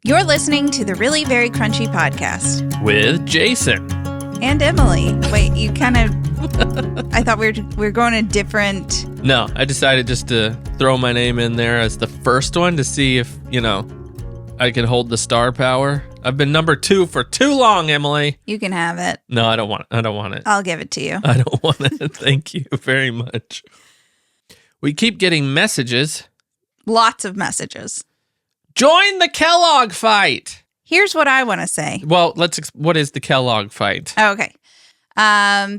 You're listening to the Really Very Crunchy podcast. With Jason. And Emily. Wait, you kind of... I thought we were going a different... No, I decided just to throw my name in there as the first one to see if, I can hold the star power. I've been number 2 for too long, Emily. You can have it. No, I don't want it. I'll give it to you. I don't want it. Thank you very much. We keep getting messages. Lots of messages. Join the Kellogg fight. Here's what I want to say. Well, what is the Kellogg fight? Okay.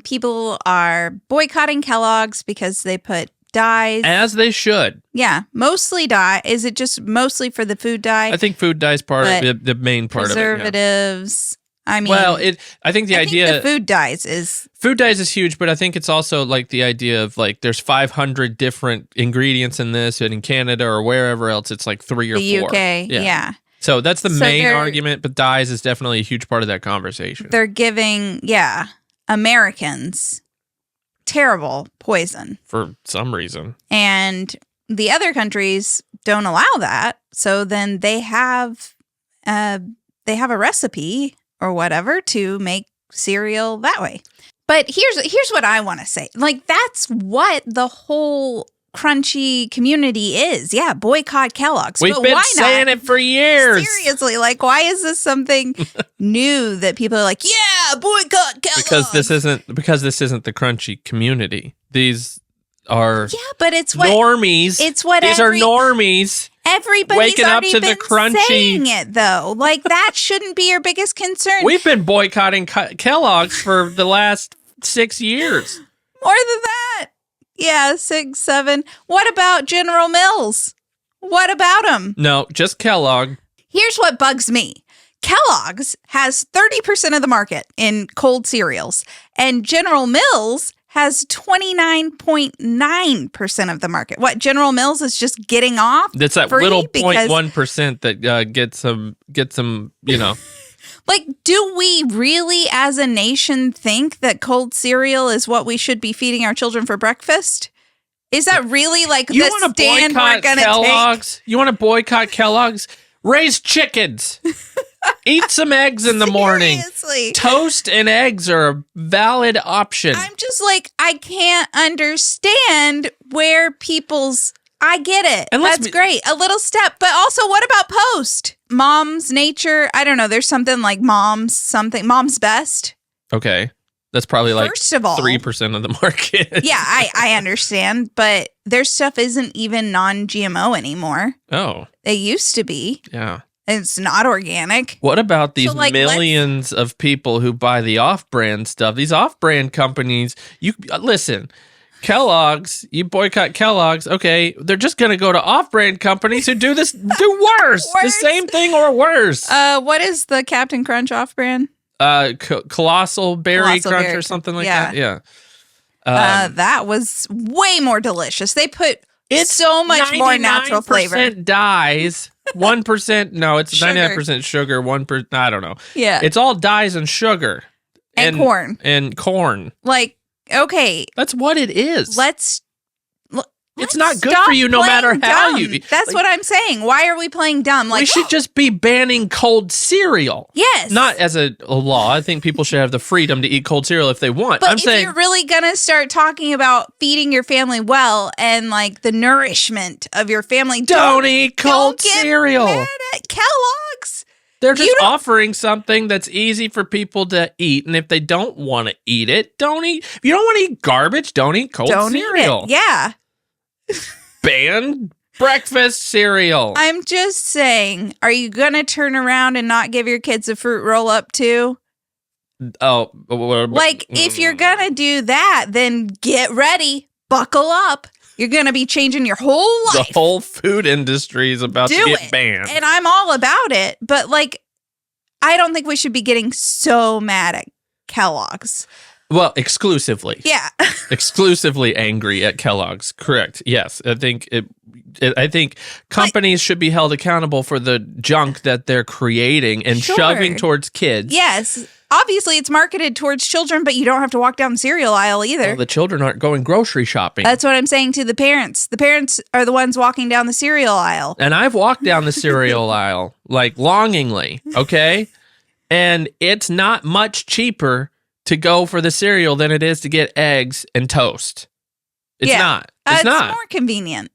People are boycotting Kellogg's because they put dyes. As they should. Yeah, mostly dye. Is it just mostly for the food dye? I think food dye is part of the main part of it. Preservatives. I mean, well, I think the food dyes is huge, but I think it's also like the idea of like there's 500 different ingredients in this, and in Canada or wherever else it's like 3 or 4. The UK, yeah. So that's the main argument, but dyes is definitely a huge part of that conversation. They're giving, Americans terrible poison for some reason, and the other countries don't allow that. So then they have a recipe or whatever to make cereal that way. But here's what I want to say. Like, that's what the whole crunchy community is. Yeah, boycott Kellogg's. We've been saying it for years. Seriously, like, why is this something new that people are like, yeah, boycott Kellogg's? Because this isn't the crunchy community. These are but it's what normies. It's what these are normies. Everybody's waking already up to been the crunchy saying it, though. Like, that shouldn't be your biggest concern. We've been boycotting Kellogg's for the last 6 years. More than that. Yeah, 6, 7. What about General Mills? What about them? No, just Kellogg. Here's what bugs me. Kellogg's has 30% of the market in cold cereals, and General Mills has 29.9% of the market. What, General Mills is just getting off? That's that little 0.1% that gets some, Like, do we really as a nation think that cold cereal is what we should be feeding our children for breakfast? Is that really like the stand we're going to take? You want to boycott Kellogg's? Raise chickens. Eat some eggs in the morning. Seriously. Toast and eggs are a valid option. I'm just like, I can't understand where I get it. And that's great. A little step. But also, what about Post? Mom's Nature? I don't know. There's something like Mom's Best. Okay. That's probably like First of all, 3% of the market. Yeah, I understand. But their stuff isn't even non-GMO anymore. Oh. They used to be. Yeah. It's not organic. What about these millions of people who buy the off-brand stuff? These off-brand companies, listen, Kellogg's, you boycott Kellogg's, okay, they're just going to go to off-brand companies who do worse. The same thing or worse. What is the Captain Crunch off-brand? Colossal Berry Crunch or something like that. Yeah. That was way more delicious. They put so much more natural flavor. 99% dyes. 1%, no, it's 99% sugar, 1%, I don't know. Yeah. It's all dyes and sugar. And corn. And corn. Like, okay. That's what it is. It's not good stop for you no matter how dumb. That's what I'm saying. Why are we playing dumb? Like, we should just be banning cold cereal. Yes. Not as a law. I think people should have the freedom to eat cold cereal if they want. But if you're really going to start talking about feeding your family well and like the nourishment of your family, don't eat cold cereal. Mad at Kellogg's. They're just offering something that's easy for people to eat. And if they don't want to eat it, don't eat. If you don't want to eat garbage, don't eat cold cereal. Eat it. Yeah. Ban breakfast cereal. I'm just saying, are you going to turn around and not give your kids a fruit roll up too? Oh. If you're going to do that, then get ready. Buckle up. You're going to be changing your whole life. The whole food industry is about to get banned. And I'm all about it. But I don't think we should be getting so mad at Kellogg's. Well, exclusively. Yeah. Exclusively angry at Kellogg's. Correct. Yes. I think I think companies should be held accountable for the junk that they're creating and shoving towards kids. Yes. obviously it's marketed towards children, but you don't have to walk down the cereal aisle either. Well, the children aren't going grocery shopping. That's what I'm saying to the parents. The parents are the ones walking down the cereal aisle. And I've walked down the cereal aisle, like, longingly, okay? And it's not much cheaper to go for the cereal than it is to get eggs and toast. It's not. It's not. It's more convenient.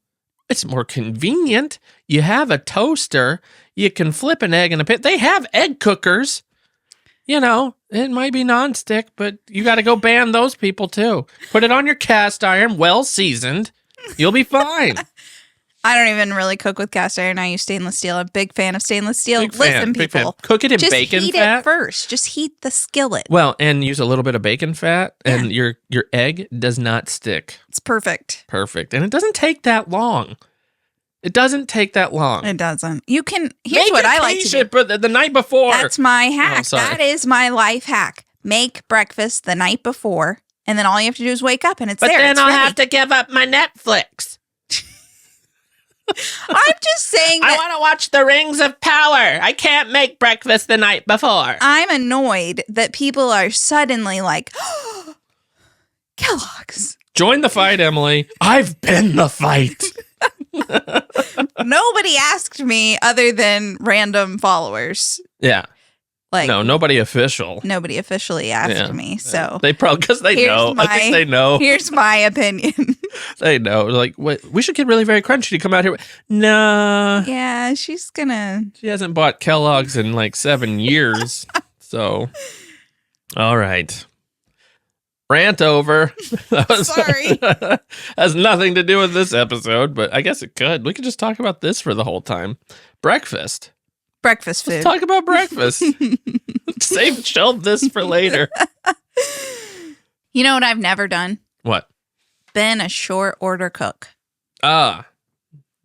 It's more convenient. You have a toaster. You can flip an egg in a pit. They have egg cookers. You know, it might be nonstick, but you got to go ban those people too. Put it on your cast iron, well seasoned. You'll be fine. I don't even really cook with cast iron. I use stainless steel. I'm a big fan of stainless steel. Listen, people. Cook it in just bacon heat fat it first. Just heat the skillet. Well, and use a little bit of bacon fat, and your egg does not stick. It's perfect. Perfect. And it doesn't take that long. It doesn't take that long. It doesn't. You can. Here's what I like to do. But the night before. That's my hack. Oh, that is my life hack. Make breakfast the night before, and then all you have to do is wake up, and it's there. But then I'll have to give up my Netflix. I'm just saying that I want to watch The Rings of Power. I can't make breakfast the night before. I'm annoyed that people are suddenly like, oh, Kellogg's. Join the fight, Emily. I've been the fight. Nobody asked me other than random followers. Yeah. Like, no, nobody official. Nobody officially asked me. So they probably, because they know. I think they know. Here's my opinion. They know. Like, what? We should get really very crunchy to come out here. Nah. Yeah, she's gonna. She hasn't bought Kellogg's in like 7 years. So, all right. Rant over. Sorry. Has nothing to do with this episode, but I guess it could. We could just talk about this for the whole time. Breakfast. Breakfast food. Let's talk about breakfast. Shelve this for later. You know what I've never done? What? Been a short order cook. Neither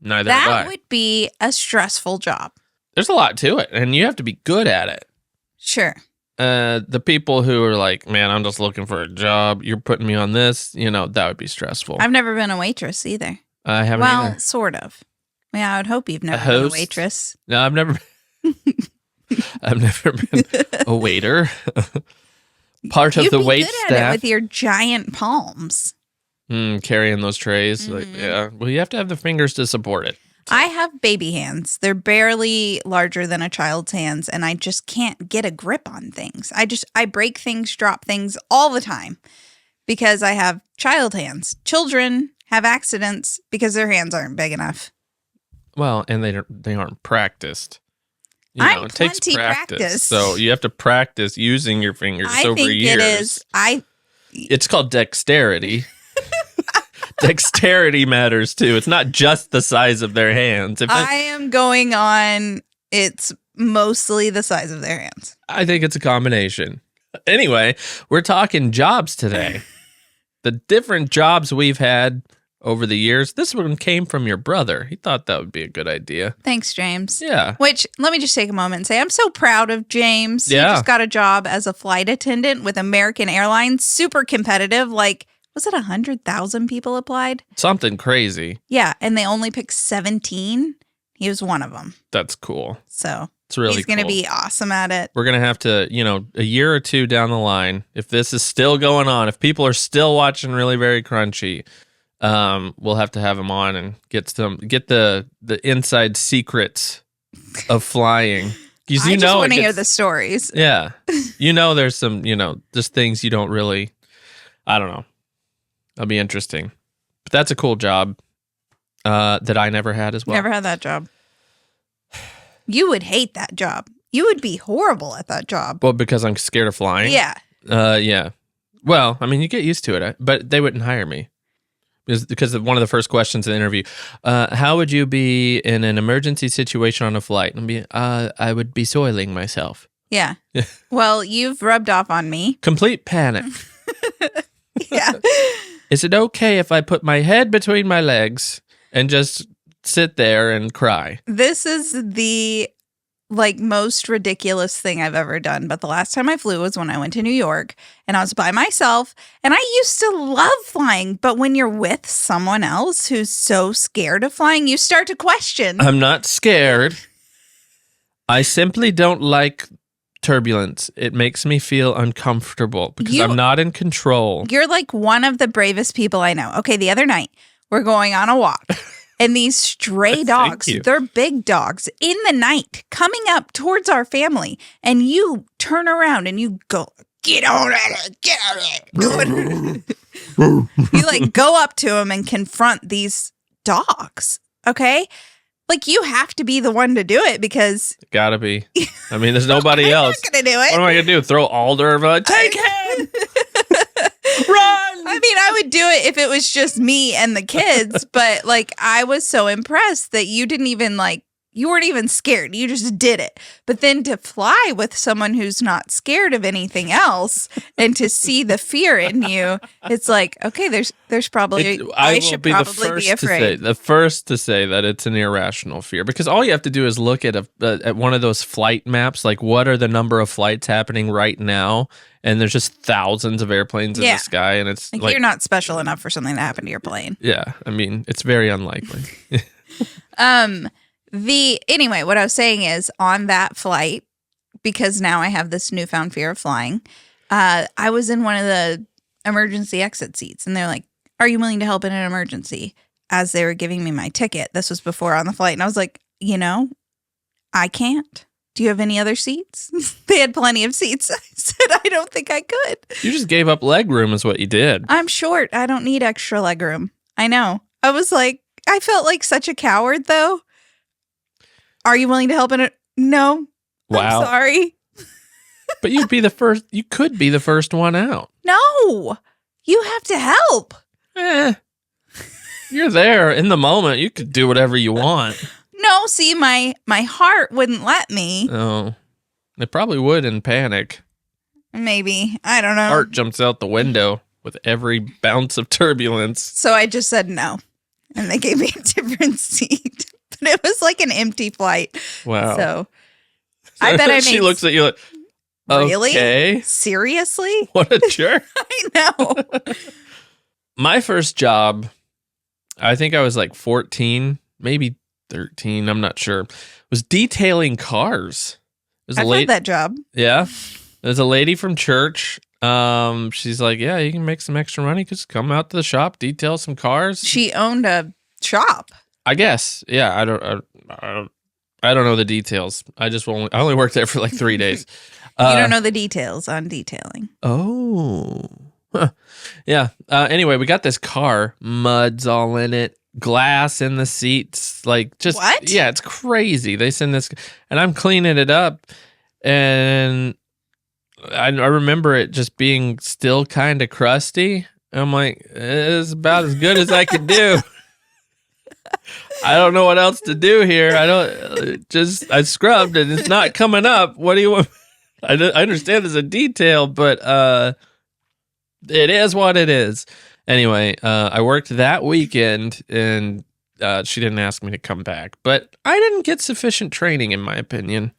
have I. That would be a stressful job. There's a lot to it, and you have to be good at it. Sure. The people who are like, man, I'm just looking for a job. You're putting me on this. That would be stressful. I've never been a waitress either. I haven't either. Well, sort of. Yeah, I would hope you've never been a waitress. No, I've never been a waiter. Part of the wait staff. You'd be good at it with your giant palms. Carrying those trays. Mm-hmm. Like, yeah. Well, you have to have the fingers to support it. So. I have baby hands. They're barely larger than a child's hands, and I just can't get a grip on things. I break things, drop things all the time because I have child hands. Children have accidents because their hands aren't big enough. Well, and they aren't practiced. I'm it takes plenty practiced. So you have to practice using your fingers over years. It is. It's called dexterity. Dexterity matters too. It's not just the size of their hands. I am going on. It's mostly the size of their hands. I think it's a combination. Anyway, we're talking jobs today. The different jobs we've had over the years. This one came from your brother. He thought that would be a good idea. Thanks, James. Yeah. Which, let me just take a moment and say, I'm so proud of James. Yeah. He just got a job as a flight attendant with American Airlines. Super competitive. Like, was it 100,000 people applied? Something crazy. Yeah. And they only picked 17. He was one of them. That's cool. So it's really he's going to be awesome at it. We're going to have to, a year or two down the line, if this is still going on, if people are still watching Really Very Crunchy, we'll have to have him on and get the inside secrets of flying. Because I just want to hear the stories. Yeah. There's some, just things you don't really, I don't know. That'll be interesting. But that's a cool job that I never had as well. Never had that job. You would hate that job. You would be horrible at that job. Well, because I'm scared of flying? Yeah. Yeah. Well, I mean, you get used to it, but they wouldn't hire me. Because one of the first questions in the interview, how would you be in an emergency situation on a flight? And I would be soiling myself. Yeah. Well, you've rubbed off on me. Complete panic. Yeah. Is it okay if I put my head between my legs and just sit there and cry? This is the most ridiculous thing I've ever done. But the last time I flew was when I went to New York and I was by myself, and I used to love flying. But when you're with someone else who's so scared of flying, you start to question. I'm not scared. I simply don't like turbulence. It makes me feel uncomfortable because I'm not in control. You're like one of the bravest people I know. Okay, the other night, we're going on a walk. And these stray dogs, they're big dogs, in the night, coming up towards our family. And you turn around and you go, get on it, get on it. You like go up to them and confront these dogs, okay? Like you have to be the one to do it because... Gotta be. I mean, there's nobody else. I'm not going to do it. What am I going to do? Throw Alder? Take him! Run! I mean, I would do it if it was just me and the kids, but like I was so impressed that you didn't even you weren't even scared. You just did it. But then to fly with someone who's not scared of anything else and to see the fear in you, it's like, okay, there's probably I should probably be afraid. The first to say that it's an irrational fear because all you have to do is look at at one of those flight maps, like what are the number of flights happening right now? And there's just thousands of airplanes in the sky, and it's like you're not special enough for something to happen to your plane. Yeah, I mean, it's very unlikely. Anyway, what I was saying is on that flight, because now I have this newfound fear of flying, I was in one of the emergency exit seats, and they're like, "Are you willing to help in an emergency?" As they were giving me my ticket, this was before on the flight, and I was like, I can't. Do you have any other seats? They had plenty of seats. I said, I don't think I could. You just gave up leg room is what you did. I'm short. I don't need extra leg room. I know. I was like, I felt like such a coward, though. Are you willing to help in it? No. Wow. I'm sorry. But you could be the first one out. No. You have to help. You're there in the moment. You could do whatever you want. No, see, my heart wouldn't let me. Oh, it probably would in panic. Maybe. I don't know. Heart jumps out the window with every bounce of turbulence. So I just said no. And they gave me a different seat. But it was like an empty flight. Wow. So I bet I made... She looks at you like, really? Okay. Seriously? What a jerk. I know. My first job, I think I was like 14, maybe 13, I'm not sure, was detailing cars. I've had that job. Yeah. There's a lady from church. She's like, yeah, you can make some extra money. Just come out to the shop, detail some cars. She owned a shop. I guess. Yeah. I don't know the details. I only worked there for like 3 days. You don't know the details on detailing. Oh. Huh. Yeah. Anyway, we got this car, mud's all in it. Glass in the seats, like just what? Yeah, it's crazy. They send this, and I'm cleaning it up, and I remember it just being still kind of crusty. I'm like, it's about as good as I could do. I don't know what else to do here. I scrubbed and it's not coming up. What do you want? I understand there's a detail, but it is what it is. Anyway, I worked that weekend, and she didn't ask me to come back. But I didn't get sufficient training, in my opinion.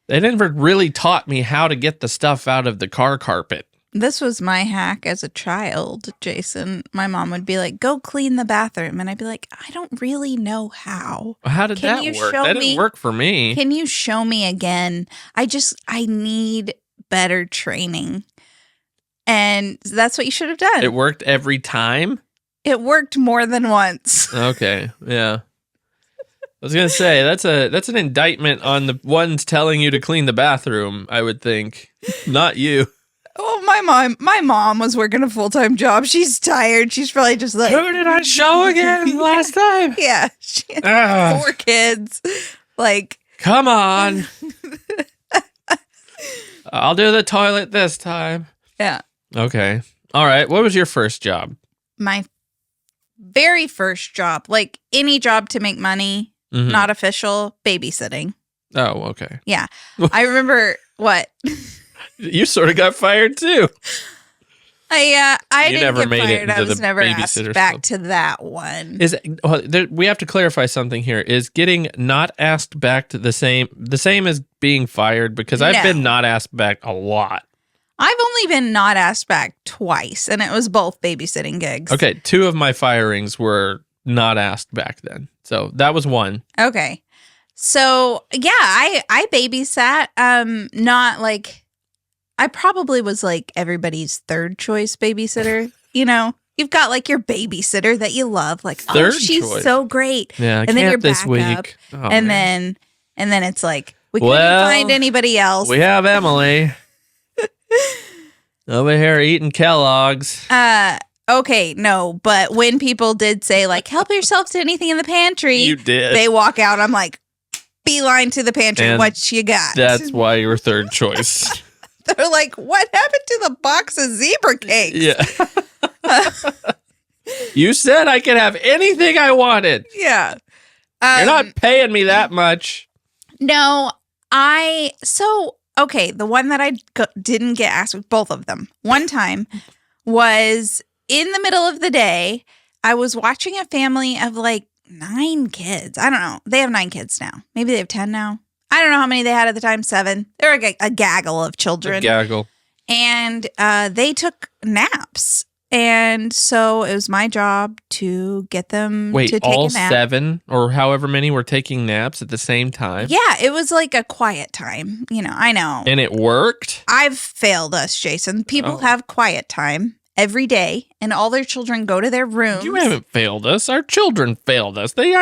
They never really taught me how to get the stuff out of the car carpet. This was my hack as a child, Jason. My mom would be like, go clean the bathroom. And I'd be like, I don't really know how. How did that work? That didn't work for me. Can you show me again? I need better training. And that's what you should have done. It worked every time? It worked more than once. Okay, yeah. I was going to say, that's an indictment on the ones telling you to clean the bathroom, I would think. Not you. Oh, my mom was working a full-time job. She's tired. She's probably just like... Who did I show again last time? Yeah. She had 4 kids. Like... Come on. I'll do the toilet this time. Yeah. Okay. All right. What was your first job? My very first job, like any job to make money, not official, babysitting. Oh, okay. Yeah. I remember what? You sort of got fired too. I didn't never get made fired. it into I was the never asked babysitter back club. to that one. We have to clarify something here. Is getting not asked back to the same as being fired? Because I've been not asked back a lot. I've only been not asked back twice, and it was both babysitting gigs. Okay, 2 of my firings were not asked back then. So that was one. Okay. So yeah, I babysat. Not like I probably was like everybody's third choice babysitter. You know, you've got like your babysitter that you love, like Third she's choice. so great. Yeah, I and then can't you're this backup, week. Oh, and man. then it's like we couldn't find anybody else. We have Emily over here eating Kellogg's. Okay, no, but when people did say like help yourself to anything in the pantry, You did. they walk out. I'm like, beeline to the pantry. And what you got? That's why you were third choice. They're like, what happened to the box of zebra cakes? Yeah. You said I could have anything I wanted. Yeah. You're not paying me that much. No, okay, the one that I didn't get asked with both of them. One time was in the middle of the day. I was watching a family of like 9 kids. I don't know. They have 9 kids now. Maybe they have 10 now. I don't know how many they had at the time. 7. They were like a gaggle of children. A gaggle. And they took naps. And so it was my job to get them to take all a nap. 7 or however many were taking naps at the same time? Yeah, it was like a quiet time. You know, I know. And it worked? I've failed us, Jason. People have quiet time every day, and all their children go to their rooms. You haven't failed us. Our children failed us. They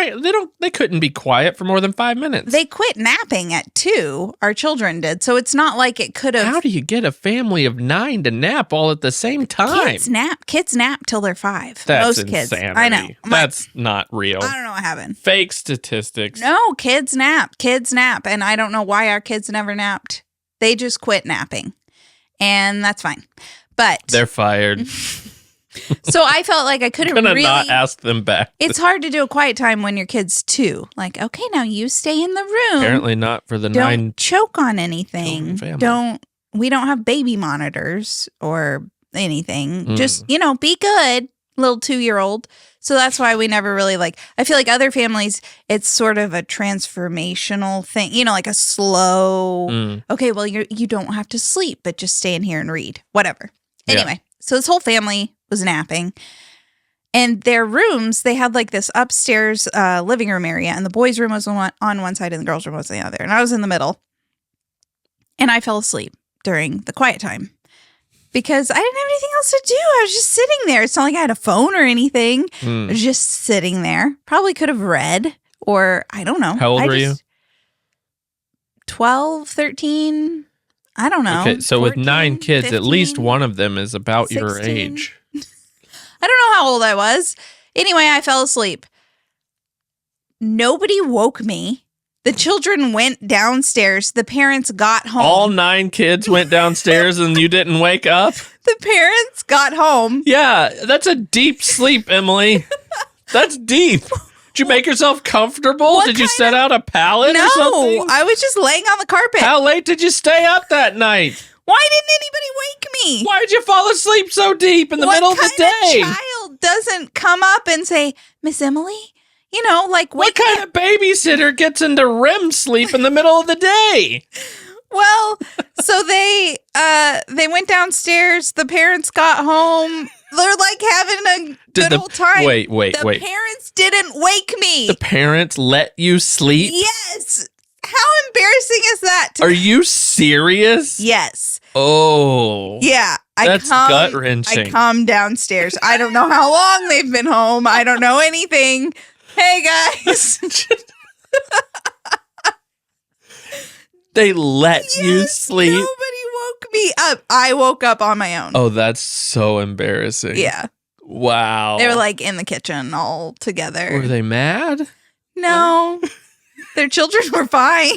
couldn't be quiet for more than 5 minutes. They quit napping at 2. Our children did. So it's not like it could have. How do you get a family of 9 to nap all at the same time? Kids nap till they're 5. That's Most kids. insanity. I know. That's not real. I don't know what happened. Fake statistics. No, kids nap. And I don't know why our kids never napped. They just quit napping. And that's fine. But they're fired. So I felt like I couldn't really not ask them back. It's hard to do a quiet time when your kid's 2. Like, okay, now you stay in the room. Apparently not for the don't 9 choke on anything. family. We don't have baby monitors or anything. Just, be good, little 2-year-old. So that's why we never really I feel like other families, it's sort of a transformational thing, like a slow, okay, well, you don't have to sleep, but just stay in here and read, whatever. Anyway, so this whole family was napping, and their rooms, they had like this upstairs living room area, and the boys' room was on one side and the girls' room was on the other, and I was in the middle, and I fell asleep during the quiet time. Because I didn't have anything else to do. I was just sitting there. It's not like I had a phone or anything. I was just sitting there. Probably could have read or I don't know. How old were you? 12, 13. I don't know. Okay, so 14, with 9 kids, 15, at least one of them is about 16. your age. I don't know how old I was. Anyway, I fell asleep. Nobody woke me. The children went downstairs. The parents got home. All 9 kids went downstairs and you didn't wake up? The parents got home. Yeah, that's a deep sleep, Emily. That's deep. Did you make yourself comfortable? Did you set out a pallet or something? No, I was just laying on the carpet. How late did you stay up that night? Why didn't anybody wake me? Why did you fall asleep so deep in the middle of the day? What kind of child doesn't come up and say, Miss Emily? What kind of babysitter gets into REM sleep in the middle of the day? Well, so they went downstairs. The parents got home. They're like having a good old time. Wait. The parents didn't wake me. The parents let you sleep? Yes. How embarrassing is that? Are you serious? Yes. Oh. Yeah. That's gut-wrenching. I come downstairs. I don't know how long they've been home. I don't know anything. Hey, guys. They let you sleep? Nobody woke me up. I woke up on my own. Oh, that's so embarrassing. Yeah. Wow. They were like in the kitchen all together. Were they mad? No. Their children were fine.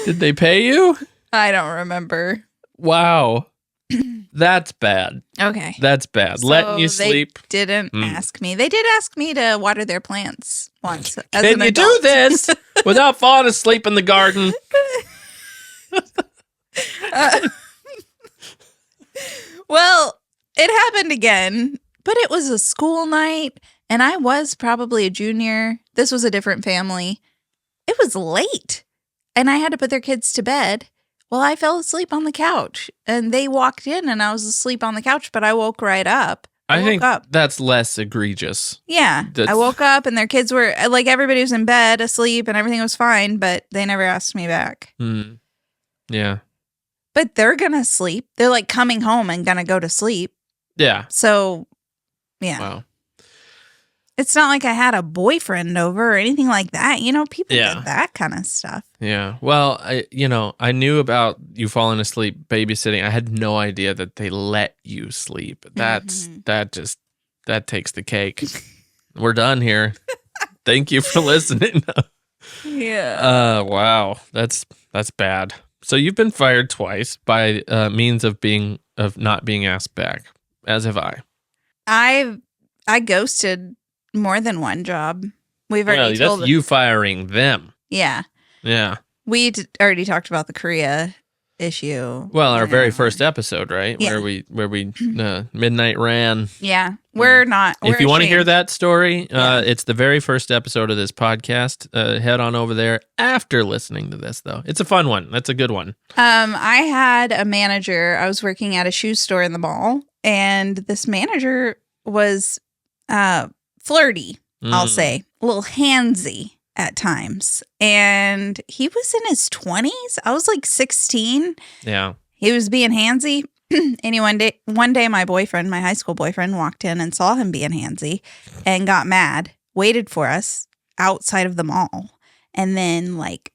Did they pay you? I don't remember. Wow. That's bad. Okay. That's bad. So letting you sleep. They didn't ask me. They did ask me to water their plants once. As Can you do this without falling asleep in the garden? Well, it happened again, but it was a school night, and I was probably a junior. This was a different family. It was late, and I had to put their kids to bed. Well, I fell asleep on the couch, and they walked in, and I was asleep on the couch, but I woke right up. I woke think up. that's less egregious. Yeah. I woke up and their kids were like, everybody was in bed asleep and everything was fine, but they never asked me back. Yeah. But they're going to sleep. They're like coming home and going to go to sleep. Yeah. So, yeah. Wow. It's not like I had a boyfriend over or anything like that. You know, people Yeah. did that kind of stuff. Yeah. Well, I knew about you falling asleep babysitting. I had no idea that they let you sleep. That takes the cake. We're done here. Thank you for listening. Yeah. Wow. That's bad. So you've been fired twice by means of not being asked back, as have I. I ghosted more than one job. We've already told that's you firing them. Yeah. Yeah. We already talked about the Korea issue. Well, our very first episode, right? Yeah. Where we midnight ran. Yeah. We're not. If you want to hear that story, Yeah. it's the very first episode of this podcast. Head on over there after listening to this, though. It's a fun one. That's a good one. I had a manager. I was working at a shoe store in the mall, and this manager was flirty, I'll say, a little handsy at times. And he was in his 20s. I was like 16. Yeah. He was being handsy. And one day my boyfriend, my high school boyfriend, walked in and saw him being handsy and got mad, waited for us outside of the mall, and then like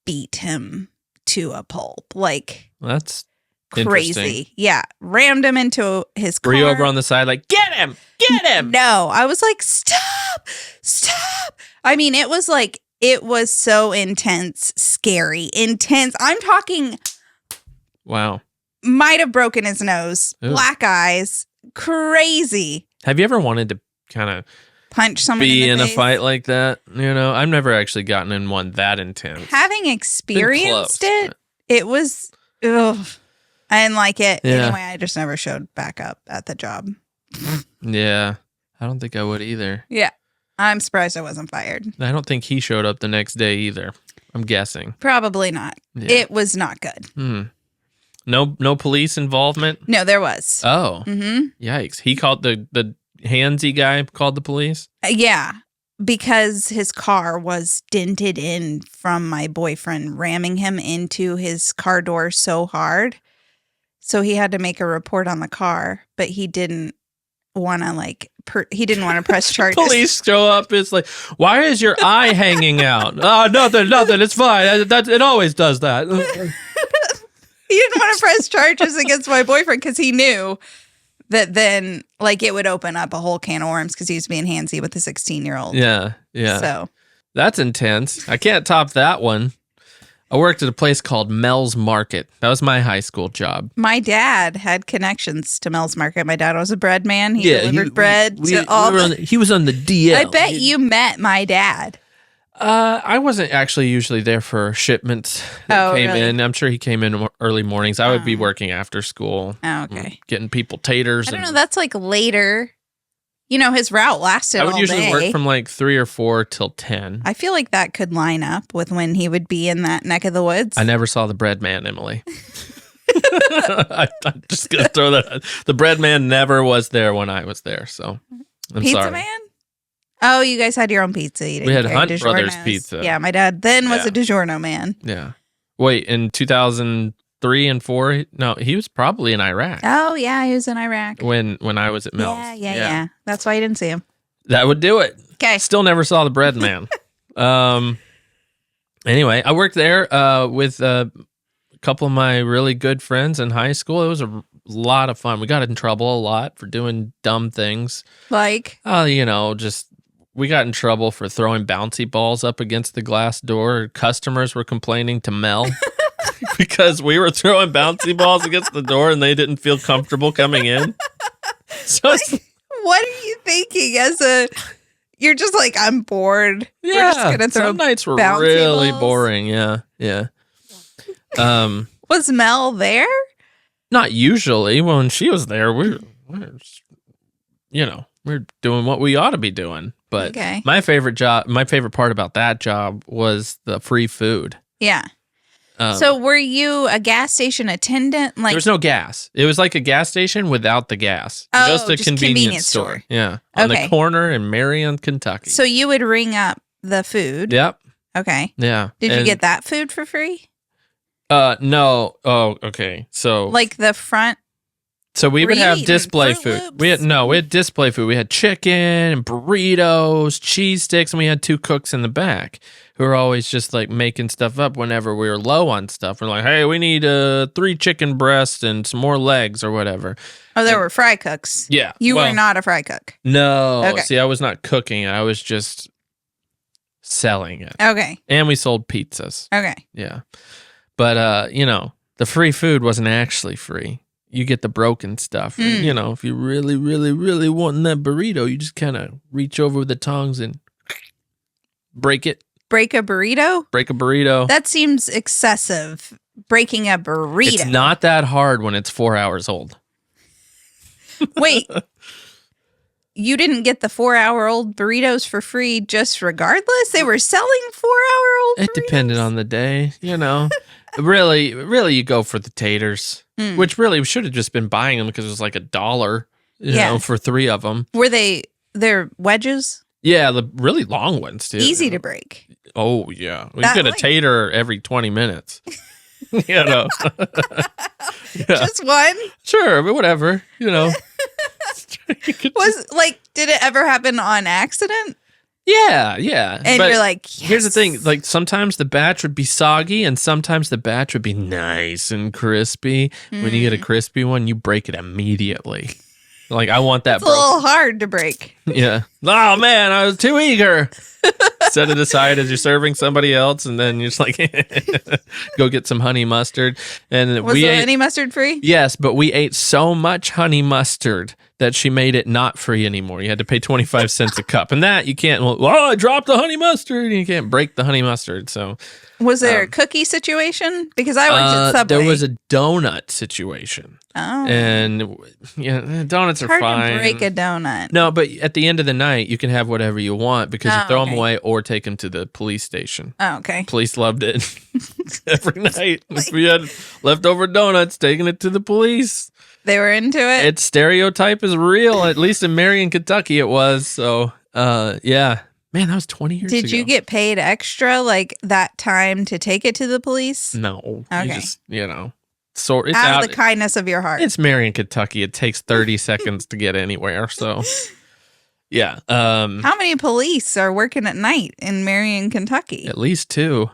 beat him to a pulp. Like, that's crazy. Yeah. Rammed him into his car. Were you over on the side like, get him, get him? No, I was like, stop. I mean, it was so intense, scary, intense. I'm talking. Wow. Might have broken his nose, Ooh. Black eyes, crazy. Have you ever wanted to kind of Punch someone be in the a face? fight like that? You know, I've never actually gotten in one that intense. Having experienced Been close, it was, ugh. I didn't like it. Yeah. Anyway, I just never showed back up at the job. Yeah. I don't think I would either. Yeah. I'm surprised I wasn't fired. I don't think he showed up the next day either. I'm guessing. Probably not. Yeah. It was not good. No police involvement? No, there was. Oh. Mm-hmm. Yikes. He called the handsy guy called the police? Yeah, because his car was dented in from my boyfriend ramming him into his car door so hard. So he had to make a report on the car, but he didn't want to he didn't want to press charges. Police show up. It's like, why is your eye hanging out? Oh, nothing. It's fine. It always does that. He didn't want to press charges against my boyfriend because he knew that then it would open up a whole can of worms because he was being handsy with a 16-year-old. Yeah. So That's intense. I can't top that one. I worked at a place called Mel's Market. That was my high school job. my dad had connections to Mel's Market. My dad was a bread man. He delivered bread to all. He was on the DL. I bet you met my dad. I wasn't actually usually there for shipments that came really? in. I'm sure he came in early mornings. I would be working after school. Oh, okay. Getting people taters. I don't know. That's later. His route lasted I would all usually day. work from 3 or 4 till 10. I feel like that could line up with when he would be in that neck of the woods. I never saw the bread man, Emily. I'm just going to throw that out. The bread man never was there when I was there, so I'm Pizza sorry. man? Oh, you guys had your own pizza. You didn't We had carry Hunt Brothers DiGiorno's. pizza. Yeah, my dad then was Yeah. a DiGiorno man. Yeah. Wait, in 2003 and 4? No, he was probably in Iraq Oh, yeah, he was in Iraq. when I was at Mel's. Yeah. That's why you didn't see him. That would do it. Okay. Still never saw the bread man. Anyway, I worked there with a couple of my really good friends in high school. It was a lot of fun. We got in trouble a lot for doing dumb things. We got in trouble for throwing bouncy balls up against the glass door. Customers were complaining to Mel because we were throwing bouncy balls against the door and they didn't feel comfortable coming in. So What are you thinking you're just I'm bored. yeah, We're just gonna throw some nights were bouncy really balls. boring. Yeah. Was Mel there? Not usually. When she was there, we're doing what we ought to be doing. But Okay. my favorite part about that job was the free food. Yeah. So were you a gas station attendant? Like there was no gas. It was like a gas station without the gas. Oh, just a just convenience store. Yeah. On the corner in Marion, Kentucky. So you would ring up the food. Yep. Okay. Yeah. Did you get that food for free? No. Oh, okay. So like the front. So we would have display food. We had display food. We had chicken and burritos, cheese sticks, and we had 2 cooks in the back who were always just like making stuff up whenever we were low on stuff. We're like, hey, we need 3 chicken breasts and some more legs or whatever. Oh, there were fry cooks. Yeah. You were not a fry cook. No. Okay. See, I was not cooking. I was just selling it. Okay. And we sold pizzas. Okay. Yeah. But, the free food wasn't actually free. You get the broken stuff. And, if you really, really, really want that burrito, you just kind of reach over with the tongs and break it. Break a burrito? Break a burrito. That seems excessive. Breaking a burrito. It's not that hard when it's 4 hours old. Wait. You didn't get the 4-hour-old burritos for free just regardless? They were selling 4-hour-old burritos? It depended on the day, Really, you go for the taters, which really we should have just been buying them because it was like $1, for 3 of them. Were they're wedges? Yeah, the really long ones, too. Easy to break. Oh, yeah. We get a tater every 20 minutes. Yeah. Just one? Sure, but whatever, did it ever happen on accident? Yeah. And but you're like, yes. Here's the thing, like sometimes the batch would be soggy and sometimes the batch would be nice and crispy. When you get a crispy one, you break it immediately. Like, I want that It's a little hard to break. Yeah. Oh, man, I was too eager. Set it aside as you're serving somebody else, and then you're just like, go get some honey mustard. And was the honey mustard free? Yes, but we ate so much honey mustard that she made it not free anymore. You had to pay 25 cents a cup. And that you can't, I dropped the honey mustard. And you can't break the honey mustard. So, was there a cookie situation? Because I worked at Subway. There was a donut situation. Oh. And donuts are fine. To break a donut. No, but at the end of the night, you can have whatever you want because you throw them away or take them to the police station. Oh, okay. Police loved it every night. If we had leftover donuts, taking it to the police. They were into it? Its stereotype is real. At least in Marion, Kentucky, it was. So, yeah. Man, that was 20 years ago. Did you get paid extra like that time to take it to the police? No. Okay. You just, so it's out of the kindness of your heart. It's Marion, Kentucky. It takes 30 seconds to get anywhere. So, yeah. How many police are working at night in Marion, Kentucky? At least 2.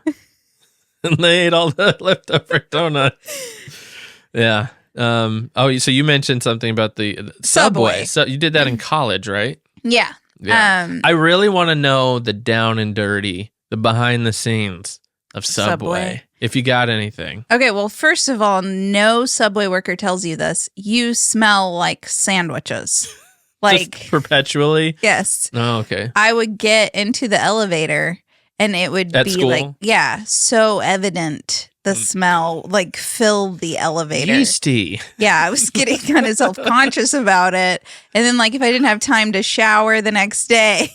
And they ate all the leftover donuts. Yeah. So you mentioned something about the Subway. So you did that in college, right? Yeah. I really want to know the down and dirty, the behind the scenes of Subway. If you got anything. Okay, well, first of all, no Subway worker tells you this. You smell like sandwiches. Like just perpetually? Yes. Oh, okay. I would get into the elevator and it would at be school? Like, so evident. The smell like filled the elevator. Yeasty. Yeah, I was getting kind of self-conscious about it. And then like if I didn't have time to shower the next day.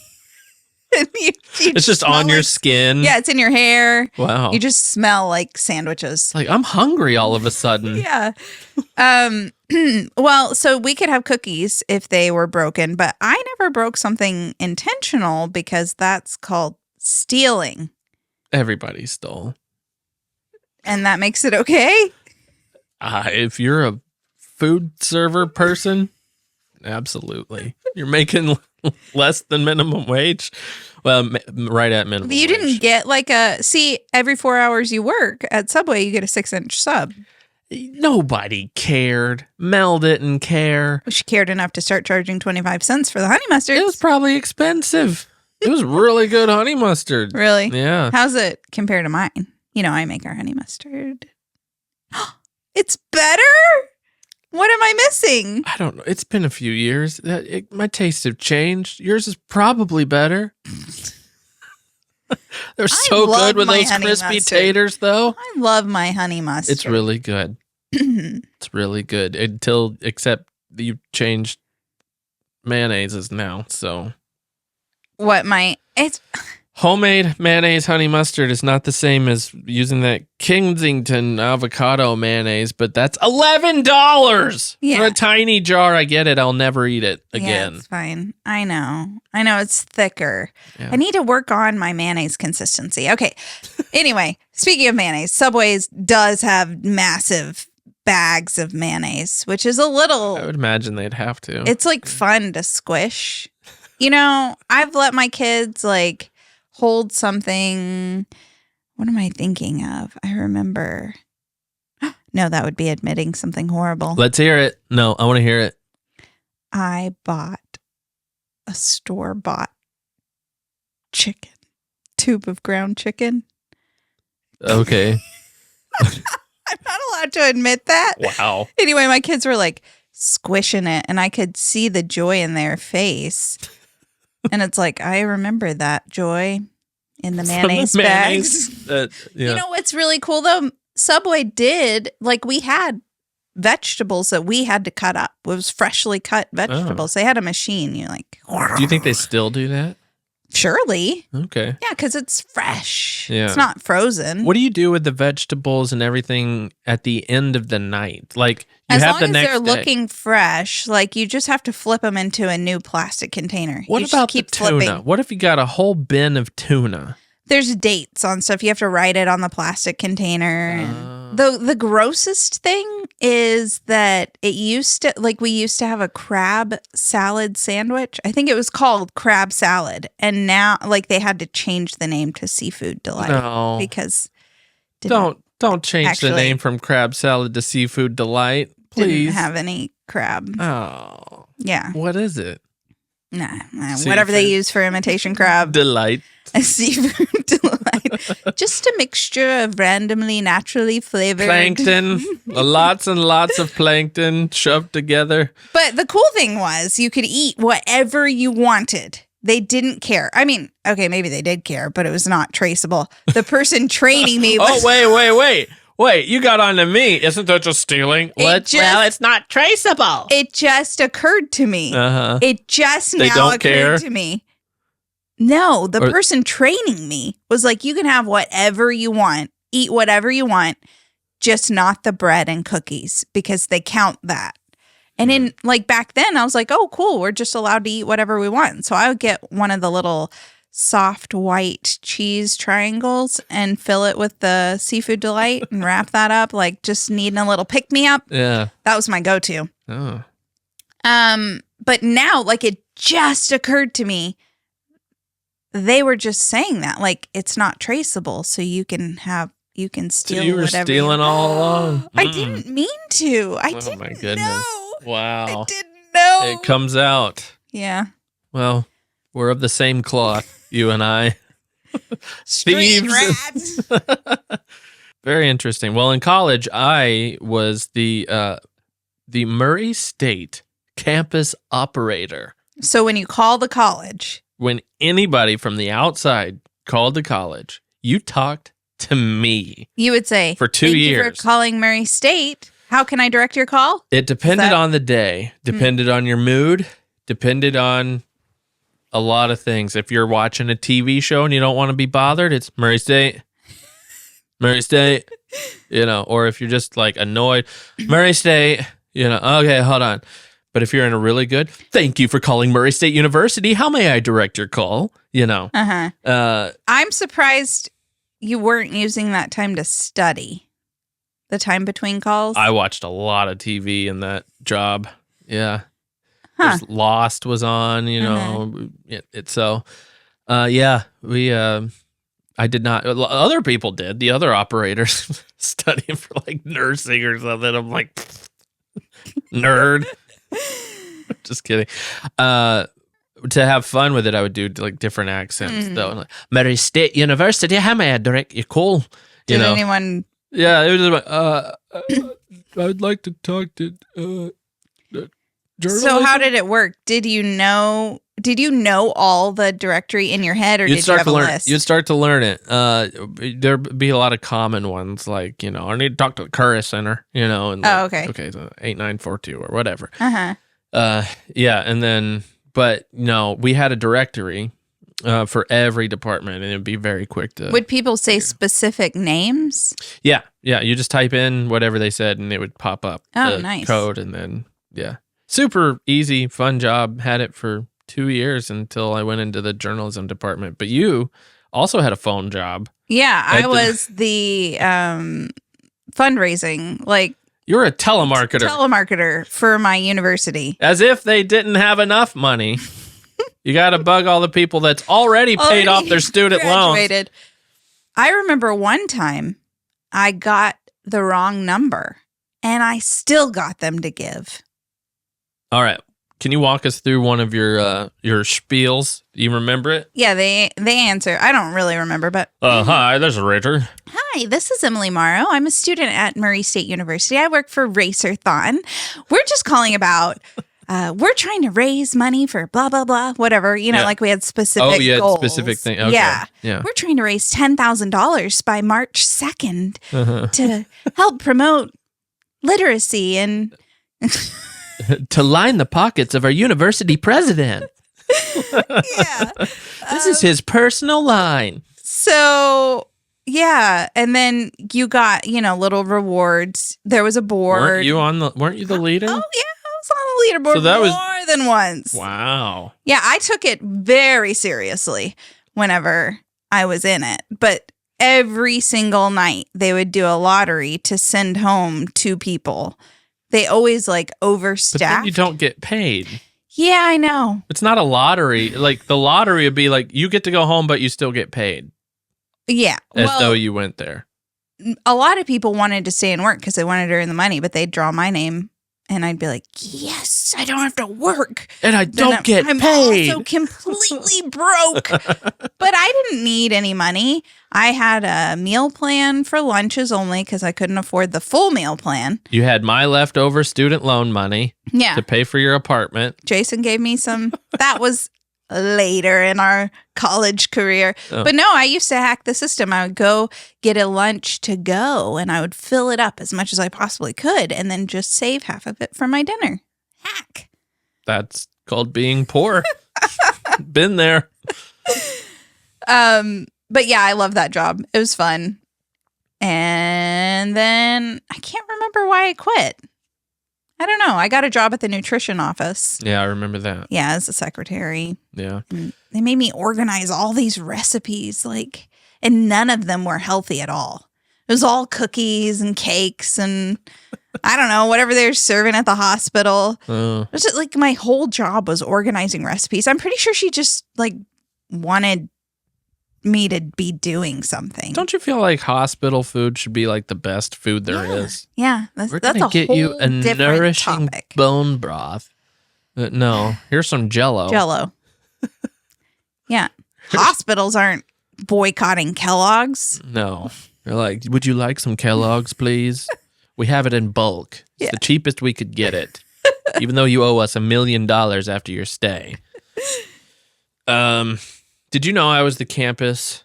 It's just on your skin. Yeah, it's in your hair. Wow. You just smell like sandwiches. Like I'm hungry all of a sudden. Yeah. Well, so we could have cookies if they were broken, but I never broke something intentional because that's called stealing. Everybody stole. And that makes it okay? If you're a food server person, absolutely. You're making less than minimum wage. Well, right at minimum You wage. didn't get like every 4 hours you work at Subway, you get a 6-inch sub. Nobody cared. Mel didn't care. She cared enough to start charging 25 cents for the honey mustard. It was probably expensive. It was really good honey mustard. Really? Yeah. How's it compared to mine? I make our honey mustard. It's better? What am I missing? I don't know. It's been a few years. My tastes have changed. Yours is probably better. They're so good with those crispy mustard. Taters, though. I love my honey mustard. It's really good. It's really good. Except you changed mayonnaises now, so. What, Homemade mayonnaise honey mustard is not the same as using that Kensington avocado mayonnaise, but that's $11 for a tiny jar. I get it. I'll never eat it again. Yeah, it's fine. I know it's thicker. Yeah. I need to work on my mayonnaise consistency. Okay. Anyway, speaking of mayonnaise, Subway's does have massive bags of mayonnaise, which is a little... I would imagine they'd have to. It's like fun to squish. I've let my kids like hold something. What am I thinking of? I remember. No, that would be admitting something horrible. Let's hear it. No, I want to hear it. I bought a store-bought chicken, tube of ground chicken. Okay. I'm not allowed to admit that. Wow. Anyway, my kids were like squishing it, and I could see the joy in their face. And it's like, I remember that joy in the mayonnaise bags. Yeah. You know what's really cool, though? Subway did, like, we had vegetables that we had to cut up. It was freshly cut vegetables. They had a machine. You're like, do you think they still do that? Surely. Okay. Yeah, because it's fresh. Yeah. It's not frozen. What do you do with the vegetables and everything at the end of the night? Like, you as have long the as next they're day. looking fresh, like you just have to flip them into a new plastic container. What you about keep the tuna? flipping. What if you got a whole bin of tuna? There's dates on stuff. You have to write it on the plastic container. And the grossest thing is that it used to, like, we used to have a crab salad sandwich. I think it was called crab salad. And now, like, they had to change the name to Seafood Delight. No. Because Don't change actually, the name from crab salad to Seafood Delight. Please. Didn't have any crab. Oh. Yeah. What is it? Nah, whatever they use for imitation crab. Delight. A Seafood Delight. Just a mixture of randomly, naturally flavored. Plankton. Lots and lots of plankton shoved together. But the cool thing was you could eat whatever you wanted. They didn't care. I mean, okay, maybe they did care, but it was not traceable. The person training me was... Wait, you got on to me. Isn't that just stealing? It's not traceable. It just occurred to me. Uh-huh. It just They now don't occurred care? to me. No, the person training me was like, you can have whatever you want, eat whatever you want, just not the bread and cookies because they count that. And in like back then, I was like, oh, cool. We're just allowed to eat whatever we want. So I would get one of the little soft white cheese triangles and fill it with the Seafood Delight and wrap that up, like just needing a little pick me up. Yeah. That was my go-to. Oh. But now, like, it just occurred to me, they were just saying that, like, it's not traceable, so you can steal So you were whatever stealing all along. I didn't mean to. I Oh, didn't my goodness. know. Wow. I didn't know. It comes out. Yeah. Well, we're of the same cloth, you and I. Street Thieves. rats. Very interesting. Well, in college, I was the Murray State campus operator. So when you call the college. When anybody from the outside called the college, you talked to me. You would say, for 2 Thank years. you for calling Murray State. How can I direct your call? It depended on the day, depended on your mood, depended on a lot of things. If you're watching a TV show and you don't want to be bothered, it's Murray State. Murray State. Or if you're just like annoyed, Murray State, okay, hold on. But if you're in a really good, thank you for calling Murray State University. How may I direct your call? I'm surprised you weren't using that time to study. The time between calls? I watched a lot of TV in that job. Yeah. Huh. Lost was on, I did not. Other people did. The other operators studying for like nursing or something. I'm like, nerd. Just kidding. To have fun with it, I would do like different accents though. Like, Murray State University, how may I direct your call? Did anyone? Yeah, it was like, I'd like to talk to journalism. So how did it work? Did you know all the directory in your head, or did you have a list? You'd start to learn it. There'd be a lot of common ones like, I need to talk to the Curry Center, and okay. Okay, so 8942 or whatever. Uh-huh. Yeah, and then, but no, we had a directory, for every department, and it'd be very quick to. Would people say specific names? Yeah. You just type in whatever they said, and it would pop up the nice code, and then super easy, fun job. Had it for 2 years until I went into the journalism department. But you also had a phone job. Yeah, I was the fundraising, like you're a telemarketer for my university. As if they didn't have enough money. You got to bug all the people that's already paid off their student loans. I remember one time I got the wrong number and I still got them to give. All right. Can you walk us through one of your spiels? Do you remember it? Yeah, they answer. I don't really remember, but... Hi, this is Richard. Hi, this is Emily Morrow. I'm a student at Murray State University. I work for Racerthon. We're just calling about... we're trying to raise money for blah, blah, blah, whatever. Like we had specific goals. Oh, yeah, specific thing. Okay. Yeah. We're trying to raise $10,000 by March 2nd to help promote literacy and... to line the pockets of our university president. Yeah. This is his personal line. So, yeah. And then you got, little rewards. There was a board. Weren't you the leader? Oh, yeah. I was on the leaderboard more than once. Wow. Yeah. I took it very seriously whenever I was in it. But every single night they would do a lottery to send home 2 people. They always overstaff. But then you don't get paid. Yeah, I know. It's not a lottery. Like the lottery would be like you get to go home, but you still get paid. Yeah. As though you went there. A lot of people wanted to stay and work because they wanted to earn the money, but they'd draw my name and I'd be like, yes, I don't have to work. And I don't get paid. I'm also completely broke. But I didn't need any money. I had a meal plan for lunches only because I couldn't afford the full meal plan. You had my leftover student loan money to pay for your apartment. Jason gave me some. That was later in our college career. Oh. But no, I used to hack the system. I would go get a lunch to go and I would fill it up as much as I possibly could and then just save half of it for my dinner. Hack. That's called being poor. Been there. But yeah, I love that job. It was fun. And then I can't remember why I quit. I don't know. I got a job at the nutrition office. Yeah, I remember that. Yeah, as a secretary. Yeah. And they made me organize all these recipes, and none of them were healthy at all. It was all cookies and cakes and I don't know, whatever they're serving at the hospital. It was just, my whole job was organizing recipes. I'm pretty sure she just wanted me to be doing something. Don't you feel like hospital food should be the best food there is? Yeah, that's a get whole you a nourishing topic. Bone broth. No, here's some Jello. Yeah, hospitals aren't boycotting Kellogg's. No, they're like, would you like some Kellogg's, please? We have it in bulk. It's the cheapest we could get it, even though you owe us $1 million after your stay. Did you know I was a campus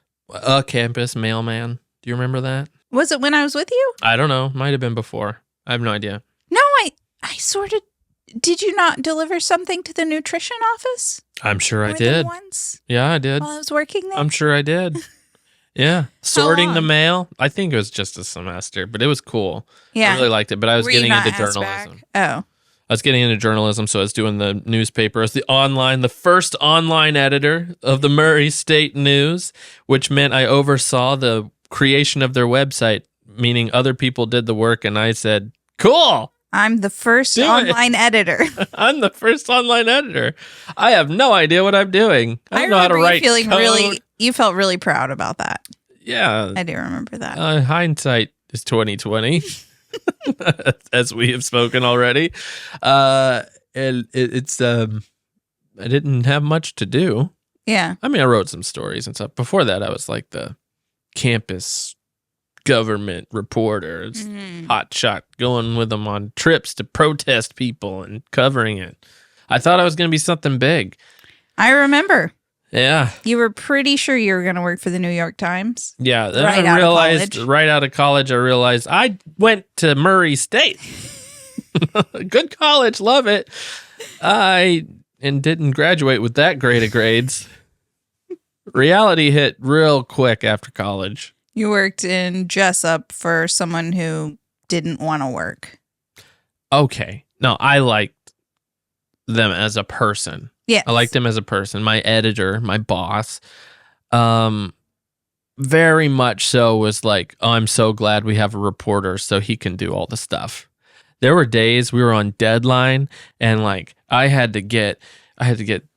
mailman? Do you remember that? Was it when I was with you? I don't know. Might have been before. I have no idea. No, I sort of... Did you not deliver something to the nutrition office? I'm sure I did. Once? Yeah, I did. While I was working there? I'm sure I did. Yeah. Sorting the mail. I think it was just a semester, but it was cool. Yeah. I really liked it, but I was getting into journalism. Oh. I was getting into journalism, so I was doing the newspaper. I was the first online editor of the Murray State News, which meant I oversaw the creation of their website, meaning other people did the work, and I said, cool. I'm the first online editor. I'm the first online editor. I have no idea what I'm doing. I don't know how to write code. You felt really proud about that. Yeah. I do remember that. Hindsight is 2020. As we have spoken already. And it's I didn't have much to do. Yeah. I mean, I wrote some stories and stuff. Before that, I was the campus government reporter, hot shot, going with them on trips to protest people and covering it. I thought I was going to be something big. I remember. Yeah. You were pretty sure you were going to work for the New York Times. Yeah. Then I realized right out of college, I went to Murray State. Good college. Love it. And didn't graduate with that grade of grades. Reality hit real quick after college. You worked in Jessup for someone who didn't want to work. Okay. No, I liked them as a person. Yes. I liked them as a person. My editor, my boss, very much so was like, oh, I'm so glad we have a reporter so he can do all the stuff. There were days we were on deadline and like I had to get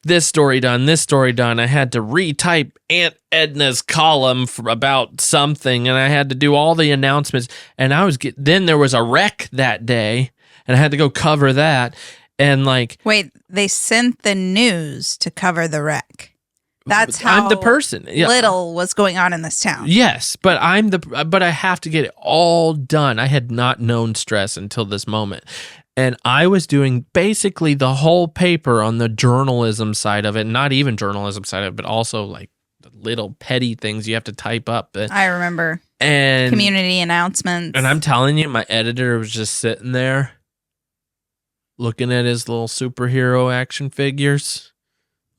this story done. I had to retype Aunt Edna's column about something, and I had to do all the announcements. And then there was a wreck that day, and I had to go cover that. And like, wait, they sent the news to cover the wreck. That's how I'm the person. Yeah. Little was going on in this town. Yes, but I have to get it all done. I had not known stress until this moment. And I was doing basically the whole paper on the journalism side of it, not even journalism side of it, but also like the little petty things you have to type up. I remember. And community announcements. And I'm telling you, my editor was just sitting there looking at his little superhero action figures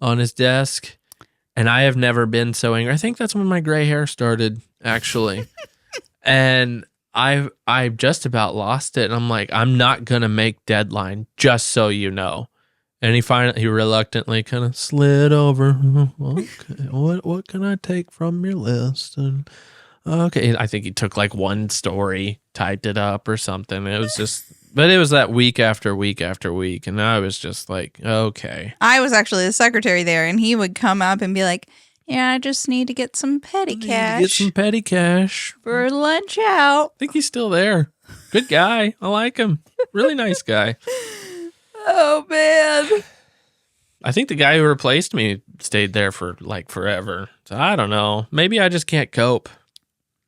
on his desk. And I have never been so angry. I think that's when my gray hair started, actually. And I just about lost it. And I'm like, I'm not going to make deadline, just so you know. And he reluctantly kind of slid over. Okay, what can I take from your list? And okay, I think he took like one story, typed it up or something. It was just, but it was that week after week after week. And I was just like, okay. I was actually the secretary there, and he would come up and be like, yeah, I just need to get some petty cash. Get some petty cash. For lunch out. I think he's still there. Good guy. I like him. Really nice guy. Oh, man. I think the guy who replaced me stayed there for like forever. So I don't know. Maybe I just can't cope.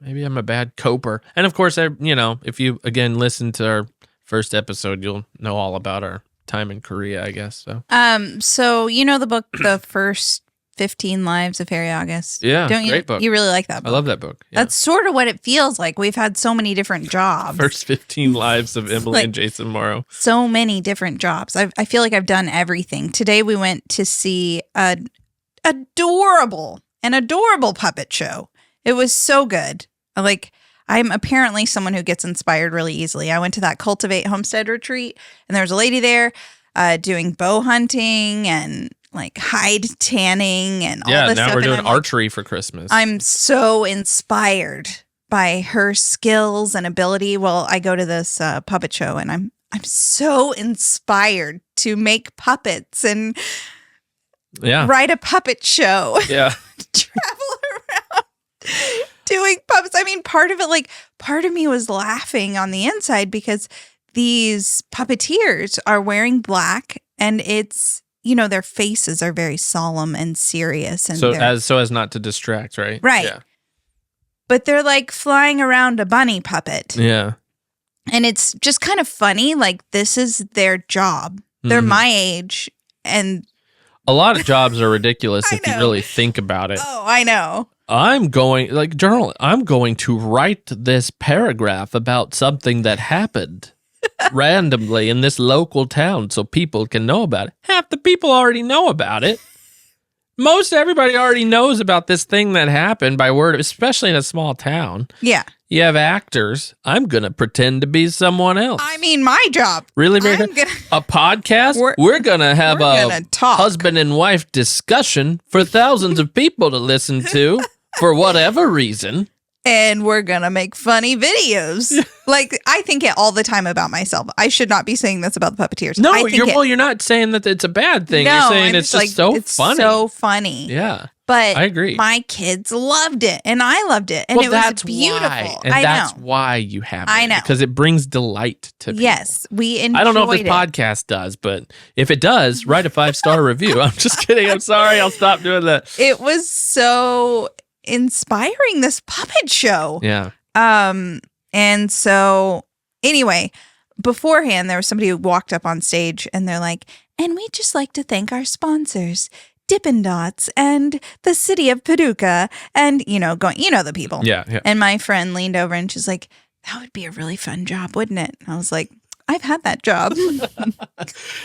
Maybe I'm a bad coper. And of course, if you, again, listen to our first episode, you'll know all about our time in Korea, I guess. So you know the book, The First 15 Lives of Harry August? Yeah, Don't you? Great book. You really like that book? I love that book. Yeah. That's sort of what it feels like. We've had so many different jobs. First 15 Lives of Emily and Jason Morrow. So many different jobs. I feel like I've done everything. Today we went to see an adorable puppet show. It was so good. I'm apparently someone who gets inspired really easily. I went to that Cultivate Homestead retreat, and there was a lady there doing bow hunting and like hide tanning and all this stuff. Yeah, now we're doing archery for Christmas. I'm so inspired by her skills and ability. Well, I go to this puppet show, and I'm so inspired to make puppets and write a puppet show. Yeah. Travel around doing puppets. I mean, part of me was laughing on the inside because these puppeteers are wearing black, and it's, their faces are very solemn and serious. And so as not to distract, right? Right. Yeah. But they're like flying around a bunny puppet. Yeah. And it's just kind of funny. Like, this is their job. They're my age. And a lot of jobs are ridiculous if you really think about it. Oh, I know. I'm going to write this paragraph about something that happened randomly in this local town so people can know about it. Half the people already know about it. Most everybody already knows about this thing that happened by word, especially in a small town. Yeah. You have actors. I'm going to pretend to be someone else. I mean, my job. Really? A podcast? We're going to have a husband and wife discussion for thousands of people to listen to for whatever reason. And we're going to make funny videos. Like, I think it all the time about myself. I should not be saying this about the puppeteers. No, you're not saying that it's a bad thing. No, you're saying it's just so funny. So funny. Yeah. But I agree. My kids loved it, and I loved it, and it was beautiful. That's why you have it. I know. Because it brings delight to people. Yes, we enjoyed it. I don't know if this podcast does, but if it does, write a 5-star review. I'm just kidding. I'm sorry. I'll stop doing that. It was so inspiring, this puppet show. Yeah. And so anyway, beforehand, there was somebody who walked up on stage, and they're like, and we'd just like to thank our sponsors, Dippin' Dots and the city of Paducah, and the people. Yeah. And my friend leaned over and she's like, that would be a really fun job, wouldn't it? And I was like, I've had that job.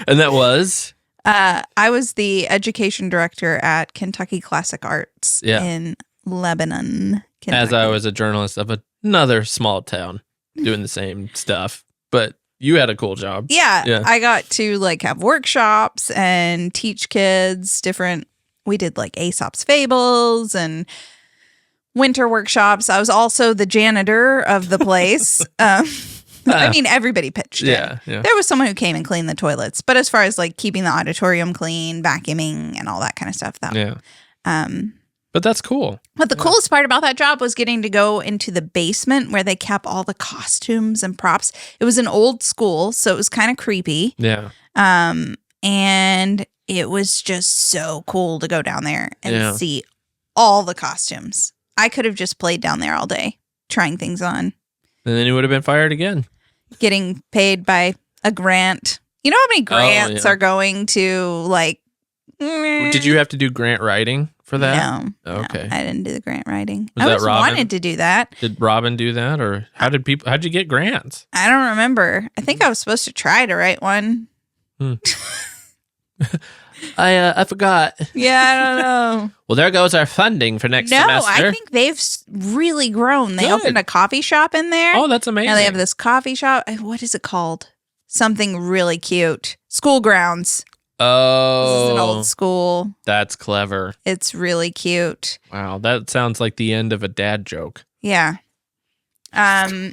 And that was I was the education director at Kentucky Classic Arts in Lebanon, Kentucky. As I was a journalist of another small town doing the same stuff. But you had a cool job. Yeah. I got to like have workshops and teach kids we did like Aesop's Fables and winter workshops. I was also the janitor of the place. I mean, everybody pitched in. Yeah. There was someone who came and cleaned the toilets. But as far as like keeping the auditorium clean, vacuuming, and all that kind of stuff. But that's cool. But the coolest part about that job was getting to go into the basement where they kept all the costumes and props. It was an old school, so it was kind of creepy. Yeah. And it was just so cool to go down there and see all the costumes. I could have just played down there all day, trying things on. And then you would have been fired again. Getting paid by a grant. You know how many grants are going to like... Did you have to do grant writing for that? No. Okay. No, I didn't do the grant writing. Was that Robin? Wanted to do that. Did Robin do that? Or how'd you get grants? I don't remember. I think I was supposed to try to write one. I forgot. Yeah, I don't know. Well, there goes our funding for next semester. I think they've really grown. They opened a coffee shop in there. Oh, that's amazing. Now they have this coffee shop. What is it called? Something really cute. School grounds. Oh. This is an old school. That's clever. It's really cute. Wow, that sounds like the end of a dad joke. Yeah. Yeah,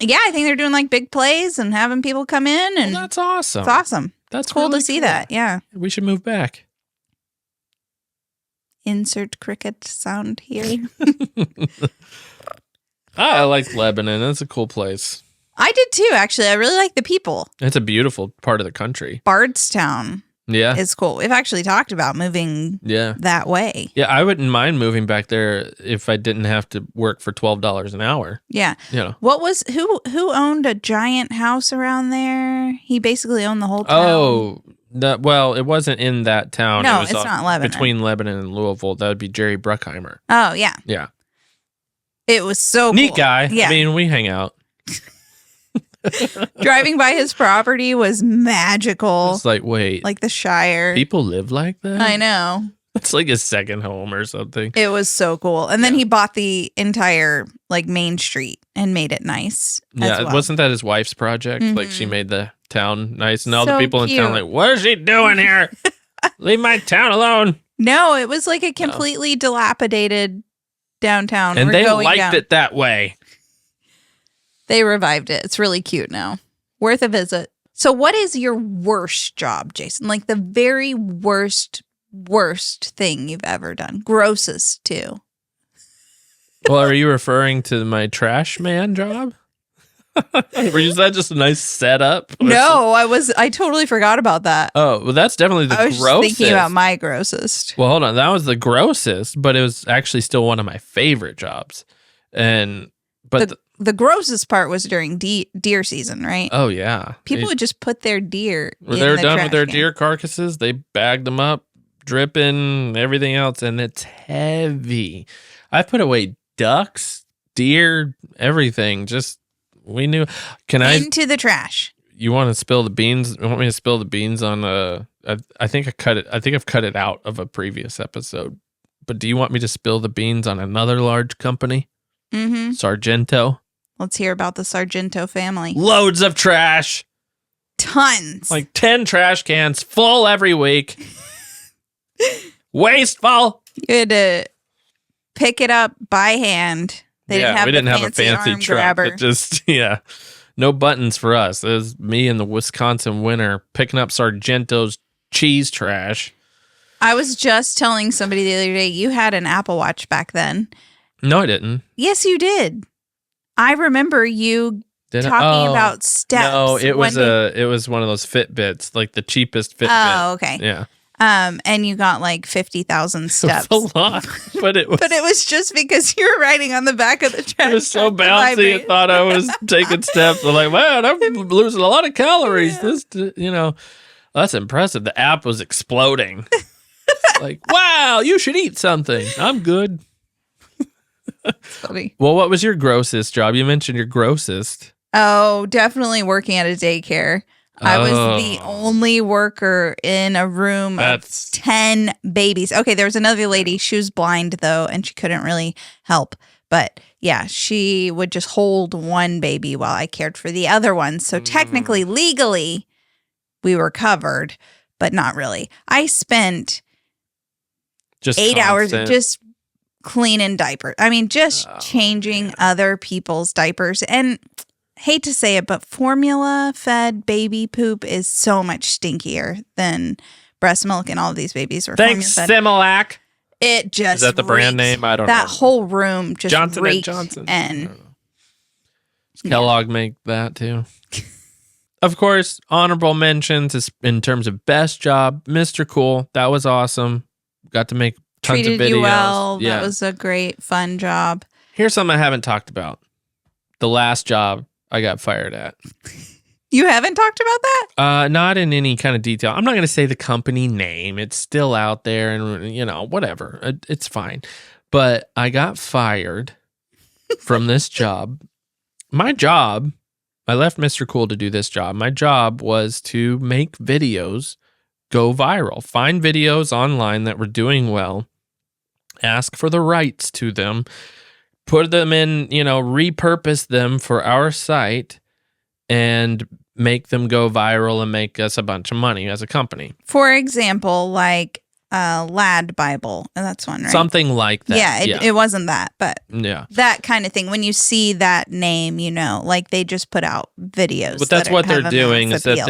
I think they're doing like big plays and having people come in. And that's awesome. It's awesome. That's cool really to see that. Yeah. We should move back. Insert cricket sound here. I like Lebanon. That's a cool place. I did too, actually. I really like the people. It's a beautiful part of the country. Bardstown. Yeah. It's cool. We've actually talked about moving that way. Yeah, I wouldn't mind moving back there if I didn't have to work for $12 an hour. Yeah. You know. Who owned a giant house around there? He basically owned the whole town. Oh, it wasn't in that town. No, it was it's not Lebanon. Between Lebanon and Louisville. That would be Jerry Bruckheimer. Oh, yeah. Yeah. It was so neat cool. guy. Yeah. I mean, we hang out. Driving by his property was magical. It's like, wait. Like the Shire. People live like that? I know. It's like his second home or something. It was so cool. And then he bought the entire like main street and made it nice. Yeah, well. Wasn't that his wife's project? Mm-hmm. Like she made the town nice and all So the people cute. in town like, what is she doing here? Leave my town alone. No, it was like a completely dilapidated downtown. And We're they going liked down. it that way. They revived it. It's really cute now. Worth a visit. So what is your worst job, Jason? Like the very worst thing you've ever done? Grossest too. Well, are you referring to my trash man job? Was that just a nice setup? No, I totally forgot about that. Oh, well, that's definitely the I was grossest. just thinking about my grossest. Well, hold on. That was the grossest, but it was actually still one of my favorite jobs. But the grossest part was during deer season, right? Oh, yeah. People would just put their deer When in they're the done trash with their can. deer carcasses, they bagged them up, dripping, everything else, and it's heavy. I put away ducks, deer, everything. Just, we knew. Into the trash. You want to spill the beans? You want me to spill the beans on I think I've cut it out of a previous episode. But do you want me to spill the beans on another large company? Mm-hmm. Sargento. Let's hear about the Sargento family. Loads of trash. Tons. Like 10 trash cans full every week. Wasteful. You had to pick it up by hand. We didn't have a fancy arm truck. grabber. It just, no buttons for us. It was me in the Wisconsin winter picking up Sargento's cheese trash. I was just telling somebody the other day, you had an Apple Watch back then. No, I didn't. Yes, you did. I remember you talking about steps. No, it was one of those Fitbits, like the cheapest Fitbit. Oh, okay. Yeah. And you got like 50,000 steps. It was a lot, but it was. But it was just because you were riding on the back of the trash. It was so truck to bouncy. vibrate. I thought I was taking steps. I'm like, man, I'm losing a lot of calories. Yeah. That's impressive. The app was exploding. Like, wow, you should eat something. I'm good. Funny. Well, what was your grossest job? You mentioned your grossest. Oh, definitely working at a daycare. I was the only worker in a room of 10 babies. Okay, there was another lady. She was blind, though, and she couldn't really help. But yeah, she would just hold one baby while I cared for the other one. So technically, legally, we were covered, but not really. I spent just 8 hours just cleaning diapers. I mean, just changing other people's diapers. And hate to say it, but formula-fed baby poop is so much stinkier than breast milk, and all of these babies were Thanks, Similac. It just is that the brand name? I don't know. That whole room just Johnson reeked. Johnson. And does Kellogg make that too? Of course, honorable mentions is in terms of best job, Mr. Cool. That was awesome. Got to make tons of videos. Treated you well. Yeah. That was a great, fun job. Here's something I haven't talked about. The last job I got fired at. You haven't talked about that? Not in any kind of detail. I'm not going to say the company name. It's still out there and, whatever. It's fine. But I got fired from this job. My job, I left Mr. Cool to do this job. My job was to make videos go viral. Find videos online that were doing well. Ask for the rights to them. Put them in, repurpose them for our site and make them go viral and make us a bunch of money as a company. For example, like Lad Bible. That's one, right? Something like that. Yeah, it wasn't that, but yeah, that kind of thing. When you see that name, like they just put out videos. But that's what they're doing is that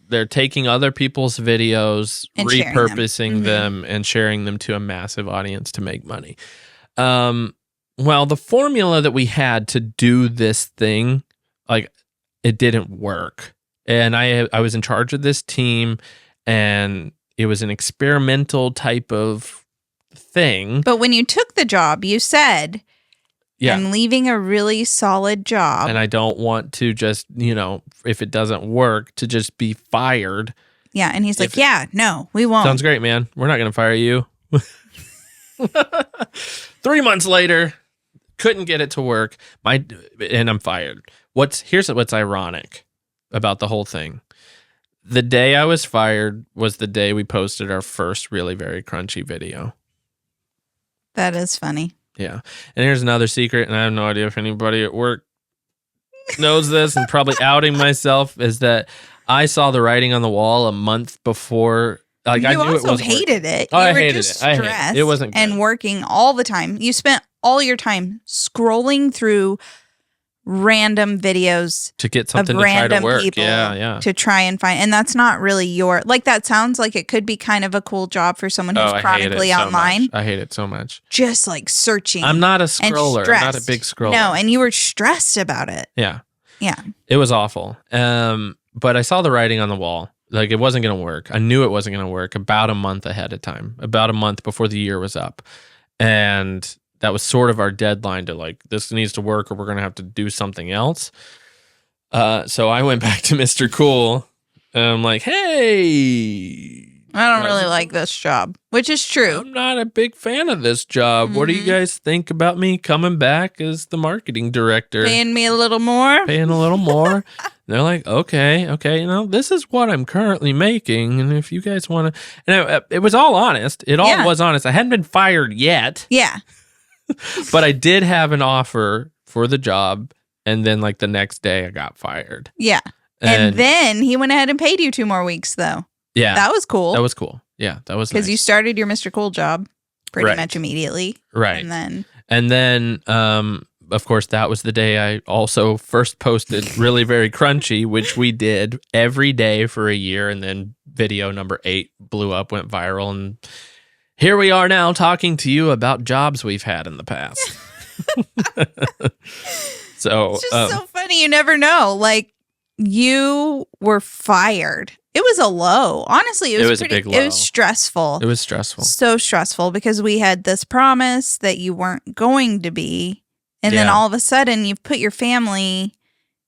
they're taking other people's videos, and repurposing them and sharing them to a massive audience to make money. Well, the formula that we had to do this thing, it didn't work. And I was in charge of this team, and it was an experimental type of thing. But when you took the job, you said, I'm leaving a really solid job. And I don't want to just, if it doesn't work, to just be fired. Yeah, and he's like, no, we won't. Sounds great, man. We're not going to fire you. 3 months later, couldn't get it to work. And I'm fired. Here's what's ironic about the whole thing. The day I was fired was the day we posted our first really very crunchy video. That is funny. Yeah. And here's another secret, and I have no idea if anybody at work knows this, and probably outing myself, is that I saw the writing on the wall a month before. I knew also it wasn't hated working. it. Oh, you I were hated just it. stressed it wasn't good. And working all the time. You spent all your time scrolling through random videos to get something to try to work. People yeah. To try and find. And that's not really that sounds like it could be kind of a cool job for someone who's chronically online. I hate it so much. Just searching. I'm not a scroller. I'm not a big scroller. No, and you were stressed about it. Yeah. Yeah. It was awful. But I saw the writing on the wall. It wasn't going to work. I knew it wasn't going to work about a month ahead of time, about a month before the year was up. And that was sort of our deadline to this needs to work or we're going to have to do something else. So I went back to Mr. Cool and I'm like, hey, I don't really like this job, which is true. I'm not a big fan of this job. What do you guys think about me coming back as the marketing director? Paying me a little more? Paying a little more. They're like, okay, this is what I'm currently making. And if you guys want to, and it was all honest. It all was honest. I hadn't been fired yet. Yeah. But I did have an offer for the job. And then the next day I got fired. Yeah. And then he went ahead and paid you 2 more weeks though. Yeah. That was cool. That was cool. Yeah. That was because you started your Mr. Cool job pretty much immediately. Right. And then, of course, that was the day I also first posted Really Very Crunchy, which we did every day for a year. And then video number 8 blew up, went viral. And here we are now talking to you about jobs we've had in the past. So it's just so funny. You never know. You were fired. It was a low. Honestly, it was a big low. It was stressful. It was stressful. So stressful because we had this promise that you weren't going to be. And then all of a sudden you've put your family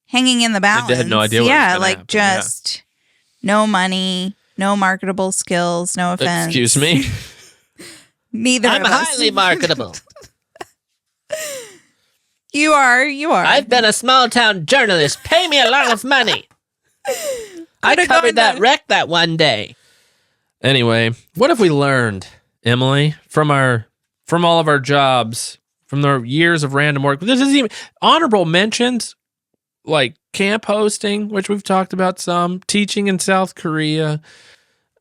hanging in the balance. They had no idea what was going to happen. No money, no marketable skills, no offense. Excuse me? Neither I'm of us. highly marketable. You are. I've been a small town journalist. Pay me a lot of money. I covered that wreck that one day. Anyway, what have we learned, Emily, from all of our jobs, from the years of random work? This is even honorable mentions, like camp hosting, which we've talked about some, teaching in South Korea,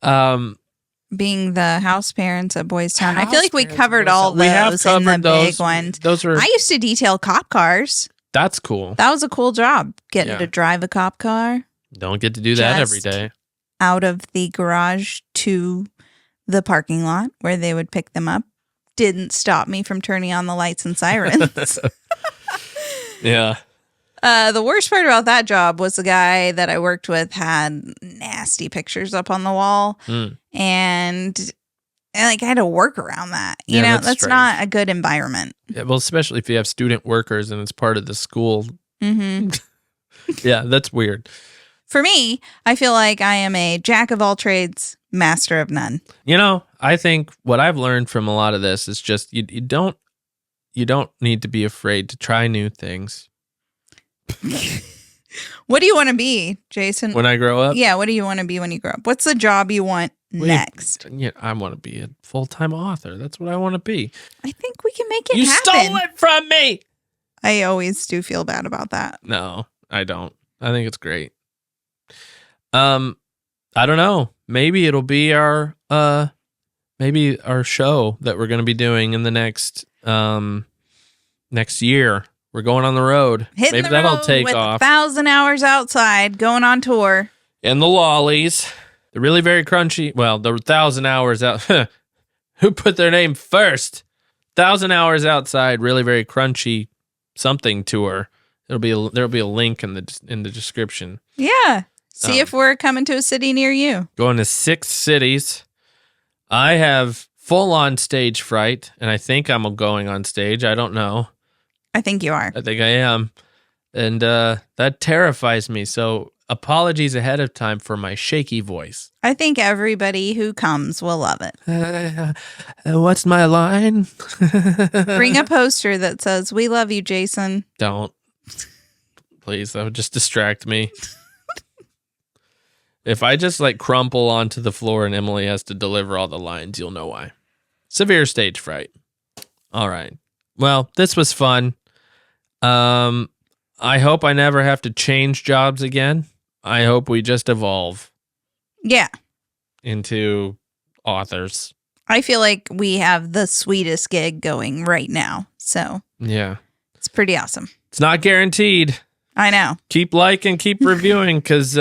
being the house parents at Boys Town. I feel like we covered all those. We have covered in the those. Big ones. Those are. I used to detail cop cars. That's cool. That was a cool job, getting to drive a cop car. Don't get to do that every day. Out of the garage to the parking lot where they would pick them up. Didn't stop me from turning on the lights and sirens. Yeah. The worst part about that job was the guy that I worked with had nasty pictures up on the wall. And I had to work around that. You know, that's strange. Not a good environment. Yeah, well, especially if you have student workers and it's part of the school. Mm-hmm. Yeah, that's weird. For me, I feel like I am a jack of all trades, master of none. You know, I think what I've learned from a lot of this is just you don't need to be afraid to try new things. What do you want to be, Jason? When I grow up? Yeah, what do you want to be when you grow up? What's the job you want next? Yeah, I want to be a full-time author. That's what I want to be. I think we can make it happen. You stole it from me! I always do feel bad about that. No, I don't. I think it's great. I don't know. Maybe it'll be our show that we're going to be doing in the next year. We're going on the road. Maybe that'll take off. 1,000 hours outside, going on tour. And the lollies, the really very crunchy. Well, the 1,000 hours out. Who put their name first? 1,000 hours outside, really very crunchy something tour. There'll be a link in the description. Yeah. See if we're coming to a city near you. Going to 6 cities. I have full-on stage fright, and I think I'm going on stage. I don't know. I think you are. I think I am. And that terrifies me. So apologies ahead of time for my shaky voice. I think everybody who comes will love it. What's my line? Bring a poster that says, "We love you, Jason." Don't. Please, that would just distract me. If I just crumple onto the floor and Emily has to deliver all the lines, you'll know why. Severe stage fright. All right. Well, this was fun. I hope I never have to change jobs again. I hope we just evolve. Yeah. Into authors. I feel like we have the sweetest gig going right now. So yeah, it's pretty awesome. It's not guaranteed. I know. Keep liking, keep reviewing, because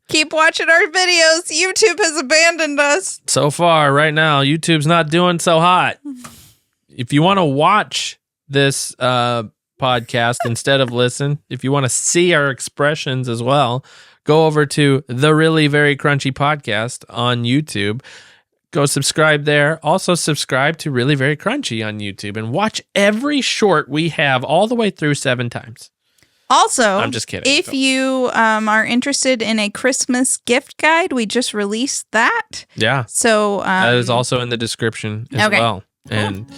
keep watching our videos. YouTube has abandoned us. So far, right now, YouTube's not doing so hot. If you want to watch this podcast instead of listen, if you want to see our expressions as well, go over to the Really Very Crunchy Podcast on YouTube. Go subscribe there. Also subscribe to Really Very Crunchy on YouTube and watch every short we have all the way through 7 times. Also, I'm just kidding. If you are interested in a Christmas gift guide, we just released that. Yeah. So that is also in the description as well. And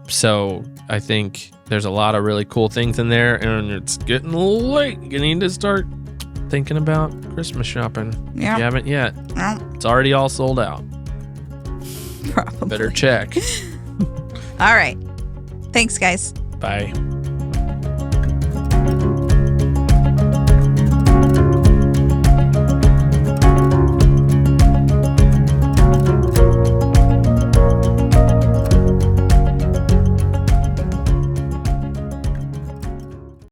so I think there's a lot of really cool things in there, and it's getting late. You need to start thinking about Christmas shopping. Yeah. If you haven't yet. No. It's already all sold out. Probably. Better check. All right. Thanks, guys. Bye.